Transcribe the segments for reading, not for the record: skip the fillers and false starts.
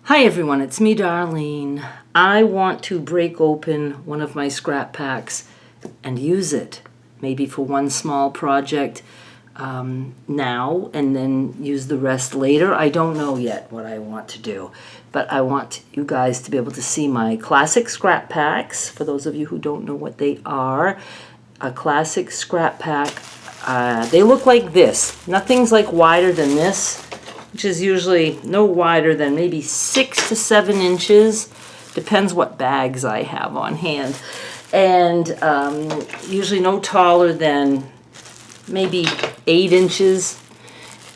Hi everyone, it's me, Darlene. I want to break open one of my scrap packs and use it, maybe for one small project now and then use the rest later. I don't know yet what I want to do, but I want you guys to be able to see my classic scrap packs. For those of you who don't know what they are, a classic scrap pack, they look like this. Nothing's like wider than this, which is usually no wider than maybe 6 to 7 inches. Depends what bags I have on hand. And usually no taller than maybe 8 inches.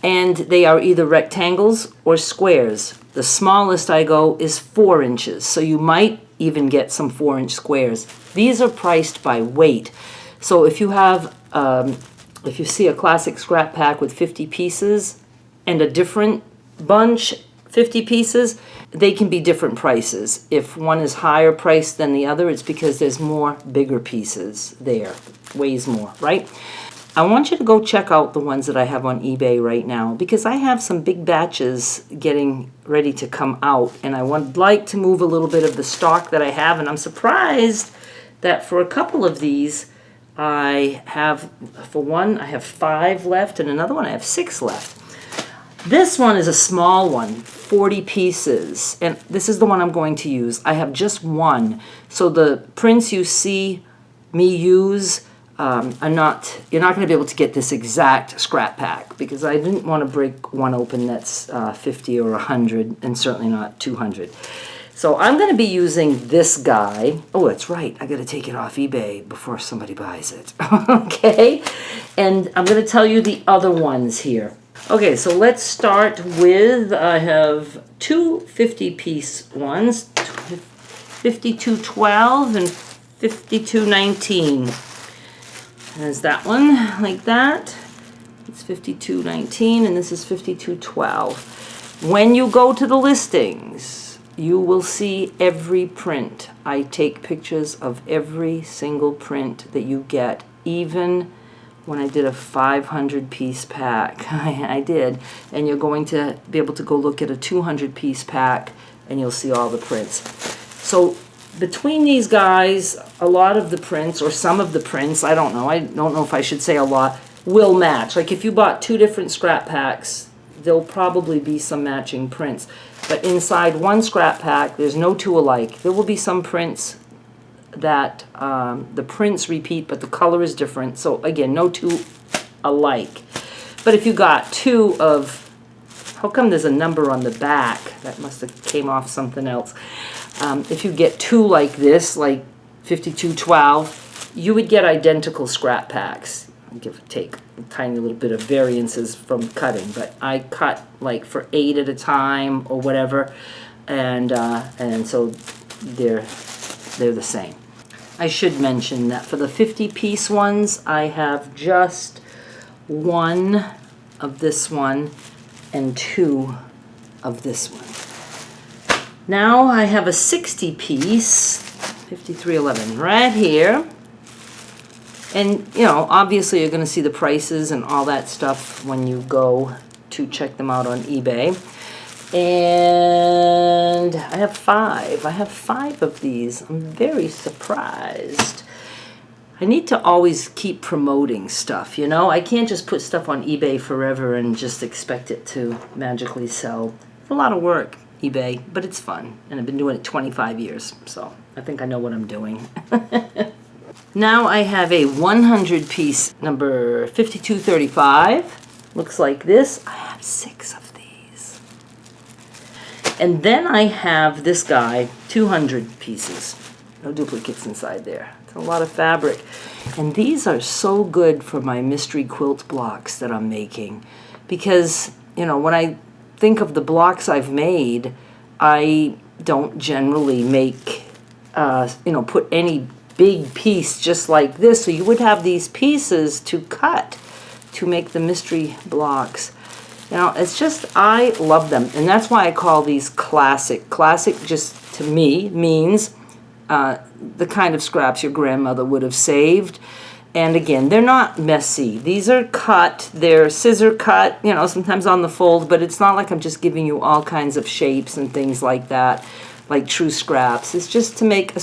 And they are either rectangles or squares. The smallest I go is 4 inches. So you might even get some 4-inch squares. These are priced by weight. So if you have, if you see a classic scrap pack with 50 pieces, and a different bunch, 50 pieces, they can be different prices. If one is higher priced than the other, it's because there's more bigger pieces there, weighs more, right? I want you to go check out the ones that I have on eBay right now, because I have some big batches getting ready to come out, and I would like to move a little bit of the stock that I have, and I'm surprised that for a couple of these, I have, for one, I have 5 left, and another one I have 6 left. This one is a small one, 40 pieces, and this is the one I'm going to use. I have just one, so the prints you see me use are not, you're not going to be able to get this exact scrap pack, because I didn't want to break one open that's 50 or 100, and certainly not 200. So I'm going to be using this guy. Oh, that's right, I got to take it off eBay before somebody buys it. Okay, and I'm going to tell you the other ones here. Okay, so let's start with, I have two 50-piece ones, 5212 and 5219. There's that one, like that. It's 5219 and this is 5212. When you go to the listings, you will see every print. I take pictures of every single print that you get, even when I did a 500-piece pack. I did. And you're going to be able to go look at a 200-piece pack and you'll see all the prints. So between these guys, a lot of the prints, or some of the prints, I don't know if I should say a lot, will match. Like if you bought 2 different scrap packs, there'll probably be some matching prints. But inside one scrap pack, there's no 2 alike. There will be some prints that the prints repeat, but the color is different. So again, no 2 alike. But if you got 2 of, how come there's a number on the back? That must have came off something else. If you get 2 like this, like 5212, you would get identical scrap packs. Give or take a tiny little bit of variances from cutting, but I cut like for 8 at a time or whatever, and so they're the same. I should mention that for the 50-piece ones, I have just 1 of this one and 2 of this one. Now I have a 60-piece, 5311, right here. And, you know, obviously you're going to see the prices and all that stuff when you go to check them out on eBay. And I have 5. I have 5 of these. I'm very surprised. I need to always keep promoting stuff, you know? I can't just put stuff on eBay forever and just expect it to magically sell. It's a lot of work, eBay, but it's fun. And I've been doing it 25 years, so I think I know what I'm doing. Now I have a 100-piece number 5235. Looks like this. I have 6 of these. And then I have this guy, 200 pieces. No duplicates inside there. It's a lot of fabric. And these are so good for my mystery quilt blocks that I'm making. Because, you know, when I think of the blocks I've made, I don't generally make, you know, put any big piece just like this. So you would have these pieces to cut to make the mystery blocks. You know, it's just, I love them. And that's why I call these classic. Classic just, to me, means the kind of scraps your grandmother would have saved. And again, they're not messy. These are cut, they're scissor cut, you know, sometimes on the fold, but it's not like I'm just giving you all kinds of shapes and things like that, like true scraps. It's just to make a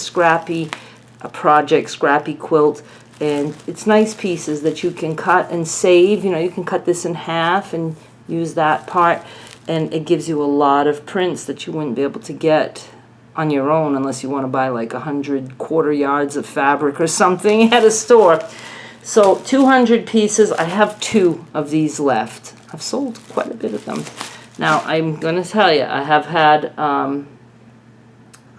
project, scrappy quilt. And it's nice pieces that you can cut and save. You know, you can cut this in half and use that part. And it gives you a lot of prints that you wouldn't be able to get on your own unless you want to buy like 100 quarter yards of fabric or something at a store. So 200 pieces. I have 2 of these left. I've sold quite a bit of them. Now I'm going to tell you, I have had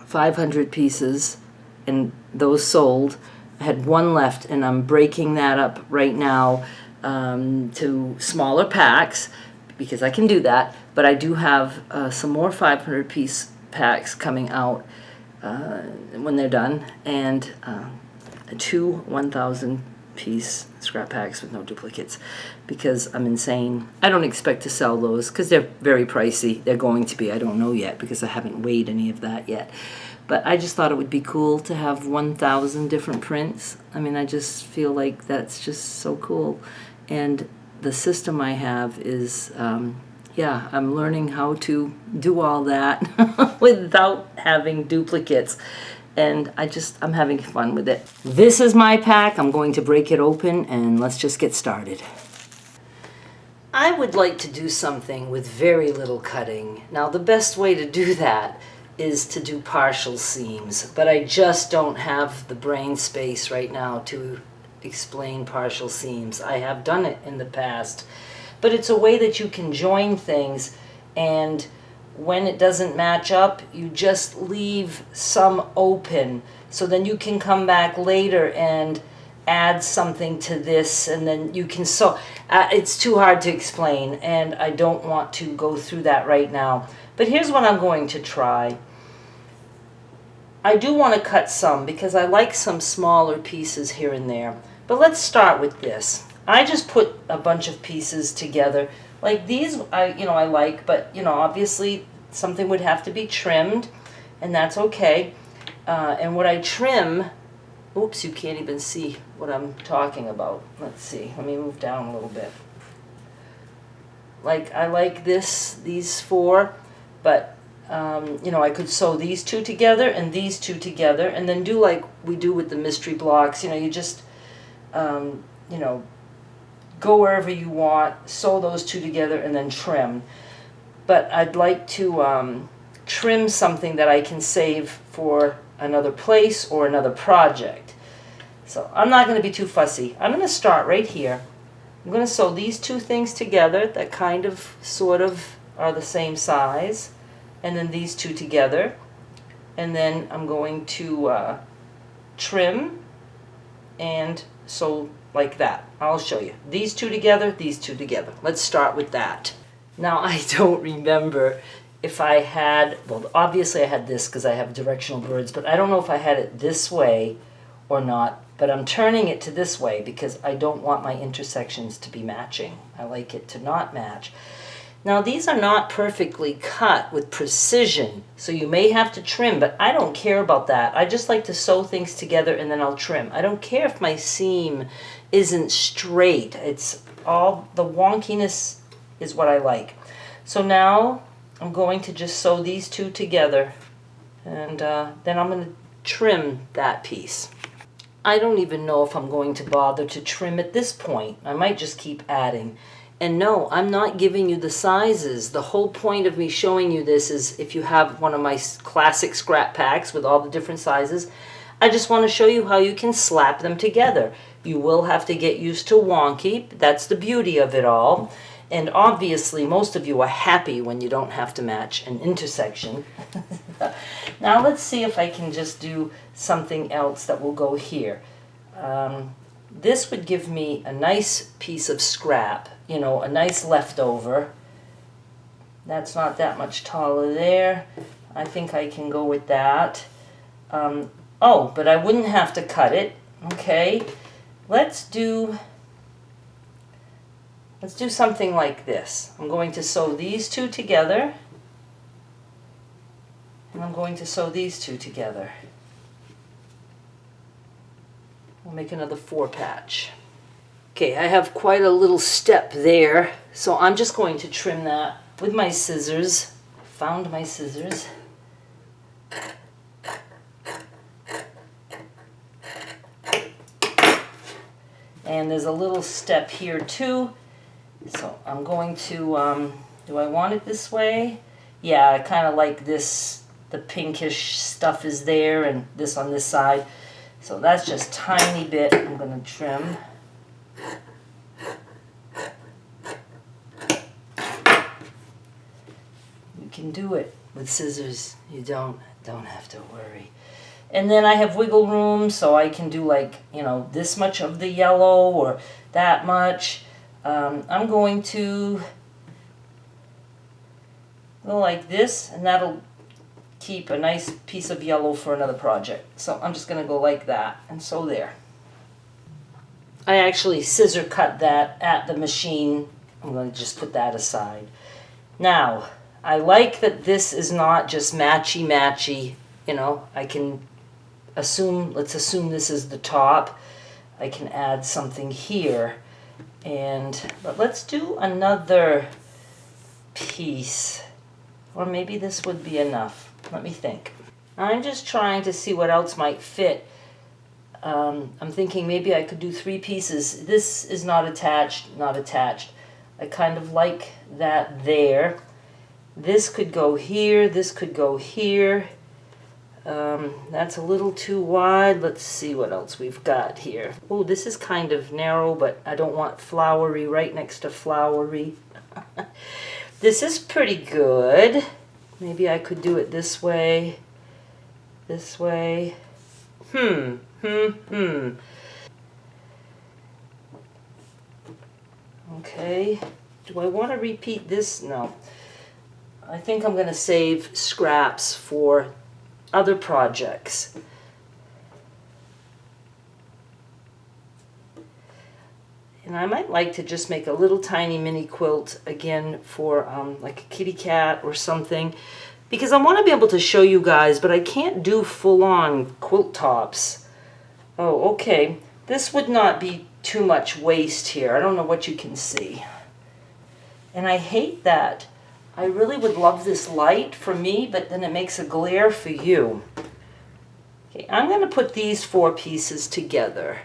500 pieces and those sold. I had 1 left and I'm breaking that up right now to smaller packs because I can do that. But I do have some more 500 piece packs coming out when they're done, and 2 1,000 piece scrap packs with no duplicates, because I'm insane. I don't expect to sell those because they're very pricey. They're going to be. I don't know yet because I haven't weighed any of that yet. But I just thought it would be cool to have 1,000 different prints. I mean, I just feel like that's just so cool. And the system I have is yeah, I'm learning how to do all that without having duplicates. And I'm having fun with it. This is my pack. I'm going to break it open and let's just get started. I would like to do something with very little cutting. Now, the best way to do that is to do partial seams, but I just don't have the brain space right now to explain partial seams. I have done it in the past. But it's a way that you can join things, and when it doesn't match up, you just leave some open. So then you can come back later and add something to this, and then you can sew. It's too hard to explain, and I don't want to go through that right now. But here's what I'm going to try. I do want to cut some because I like some smaller pieces here and there. But let's start with this. I just put a bunch of pieces together. Like these, I like, but, obviously something would have to be trimmed, and that's okay. And what I trim, oops, you can't even see what I'm talking about. Let's see, let me move down a little bit. Like, I like these 4, but, I could sew these 2 together and these 2 together, and then do like we do with the mystery blocks. You just, go wherever you want, sew those 2 together, and then trim. But I'd like to trim something that I can save for another place or another project. So I'm not going to be too fussy. I'm going to start right here. I'm going to sew these 2 things together that kind of, sort of, are the same size, and then these 2 together. And then I'm going to trim and sew like that. I'll show you. These 2 together, these 2 together. Let's start with that. Now, I don't remember if I had, well, obviously I had this because I have directional birds, but I don't know if I had it this way or not, but I'm turning it to this way because I don't want my intersections to be matching. I like it to not match. Now, these are not perfectly cut with precision, so you may have to trim, but I don't care about that. I just like to sew things together and then I'll trim. I don't care if my seam isn't straight. It's all, the wonkiness is what I like. So now I'm going to just sew these 2 together, and then I'm going to trim that piece. I don't even know if I'm going to bother to trim at this point. I might just keep adding. And no, I'm not giving you the sizes. The whole point of me showing you this is if you have one of my classic scrap packs with all the different sizes, I just want to show you how you can slap them together. You will have to get used to wonky. That's the beauty of it all. And obviously, most of you are happy when you don't have to match an intersection. Now let's see if I can just do something else that will go here. This would give me a nice piece of scrap, a nice leftover. That's not that much taller there. I think I can go with that. Oh, but I wouldn't have to cut it. Okay, let's do something like this. I'm going to sew these 2 together, and I'm going to sew these 2 together. I'll make another 4 patch. Okay, I have quite a little step there, so I'm just going to trim that with my scissors. Found my scissors. And there's a little step here too. So I'm going to, do I want it this way? Yeah, I kind of like this, the pinkish stuff is there and this on this side. So that's just a tiny bit I'm going to trim. You can do it with scissors. You don't have to worry. And then I have wiggle room, so I can do like, you know, this much of the yellow or that much. I'm going to go like this, and that'll keep a nice piece of yellow for another project. So I'm just going to go like that, and so there. I actually scissor cut that at the machine. I'm going to just put that aside. Now, I like that this is not just matchy-matchy. You know, I can assume, let's assume this is the top. I can add something here. But let's do another piece. Or maybe this would be enough. Let me think. I'm just trying to see what else might fit. I'm thinking maybe I could do 3 pieces. This is not attached, not attached. I kind of like that there. This could go here, this could go here. That's a little too wide. Let's see what else we've got here. Oh, this is kind of narrow, but I don't want flowery right next to flowery. This is pretty good. Maybe I could do it this way. This way. Okay. Do I want to repeat this? No. I think I'm going to save scraps for other projects. And I might like to just make a little tiny mini quilt again for like a kitty cat or something, because I want to be able to show you guys, but I can't do full-on quilt tops. Oh, okay. This would not be too much waste here. I don't know what you can see. And I hate that. I really would love this light for me, but then it makes a glare for you. Okay, I'm going to put these 4 pieces together.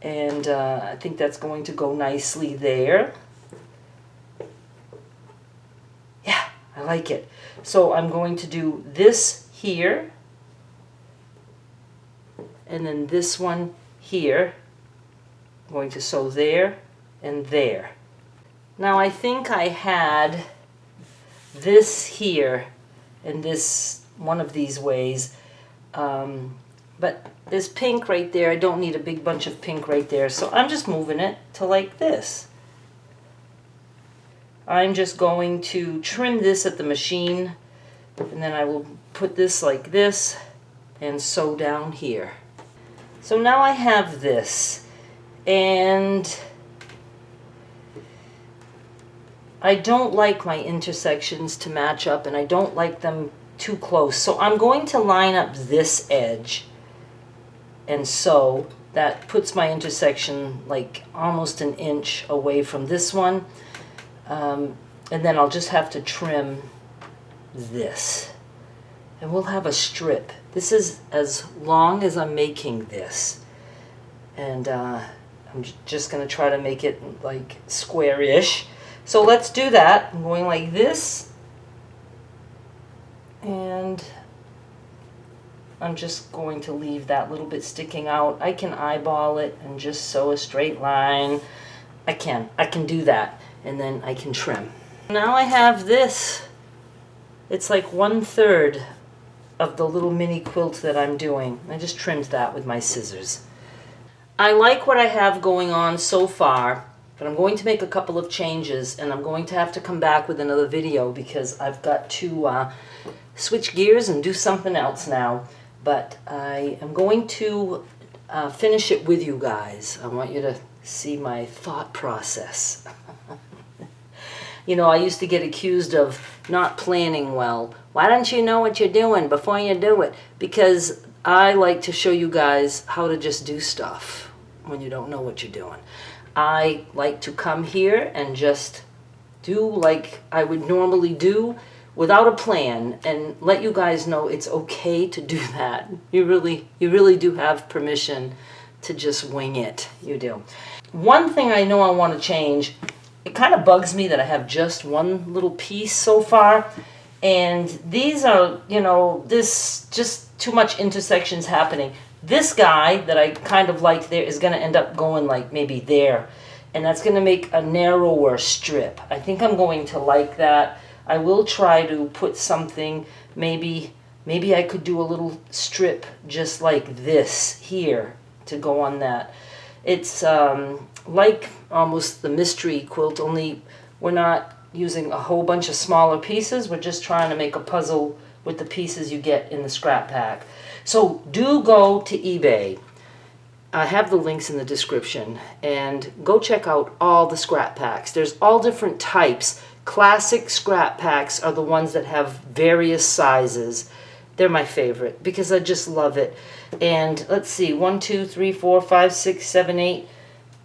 And I think that's going to go nicely there. Yeah, I like it. So I'm going to do this here. And then this one here. I'm going to sew there and there. Now I think I had this here and this one of these ways, but there's pink right there. I don't need a big bunch of pink right there, so I'm just moving it to like this. I'm just going to trim this at the machine, and then I will put this like this and sew down here. So now I have this, and I don't like my intersections to match up, and I don't like them too close. So I'm going to line up this edge, and so that puts my intersection like almost an inch away from this one. And then I'll just have to trim this, and we'll have a strip. This is as long as I'm making this, and I'm just going to try to make it like square-ish. So let's do that. I'm going like this, and I'm just going to leave that little bit sticking out. I can eyeball it and just sew a straight line. I can do that, and then I can trim. Now I have this. It's like 1/3 of the little mini quilt that I'm doing. I just trimmed that with my scissors. I like what I have going on so far, but I'm going to make a couple of changes, and I'm going to have to come back with another video because I've got to switch gears and do something else now. But I am going to finish it with you guys. I want you to see my thought process. You know, I used to get accused of not planning well. Why don't you know what you're doing before you do it? Because I like to show you guys how to just do stuff when you don't know what you're doing. I like to come here and just do like I would normally do without a plan and let you guys know it's okay to do that. You really do have permission to just wing it. You do. One thing I know I want to change, it kind of bugs me that I have just one little piece so far, and these are, this just too much intersections happening. This guy that I kind of like there is going to end up going like maybe there, and that's going to make a narrower strip. I think I'm going to like that. I will try to put something, maybe I could do a little strip just like this here to go on that. It's like almost the mystery quilt, only we're not using a whole bunch of smaller pieces. We're just trying to make a puzzle with the pieces you get in the scrap pack. So do go to eBay. I have the links in the description, and go check out all the scrap packs. There's all different types. Classic scrap packs are the ones that have various sizes. They're my favorite because I just love it. And let's see, 1, 2, 3, 4, 5, 6, 7, 8,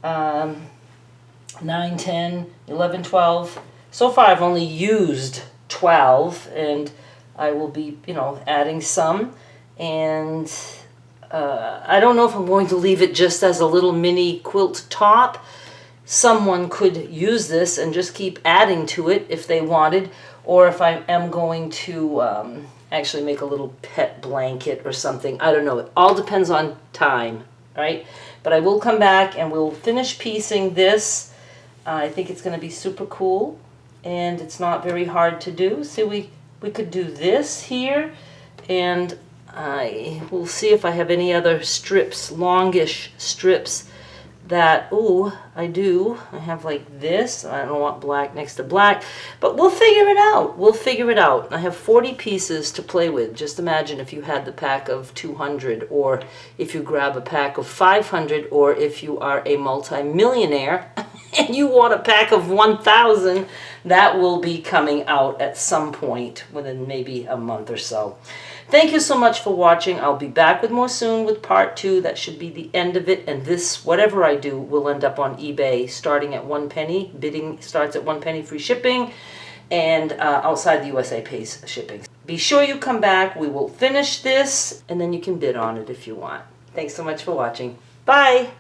9, 10, 11, 12. So far I've only used 12, and I will be, adding some. And I don't know if I'm going to leave it just as a little mini quilt top. Someone could use this and just keep adding to it if they wanted, or if I am going to actually make a little pet blanket or something. I don't know. It all depends on time, right? But I will come back and we'll finish piecing this. I think it's going to be super cool, and it's not very hard to do. So we could do this here, and I will see if I have any other strips, longish strips that, I do. I have like this. I don't want black next to black, but we'll figure it out. We'll figure it out. I have 40 pieces to play with. Just imagine if you had the pack of 200, or if you grab a pack of 500, or if you are a multi-millionaire and you want a pack of 1,000, that will be coming out at some point within maybe a month or so. Thank you so much for watching. I'll be back with more soon with part 2. That should be the end of it. And this, whatever I do, will end up on eBay starting at 1 penny. Bidding starts at 1 penny, free shipping. And outside the USA pays shipping. Be sure you come back. We will finish this, and then you can bid on it if you want. Thanks so much for watching. Bye.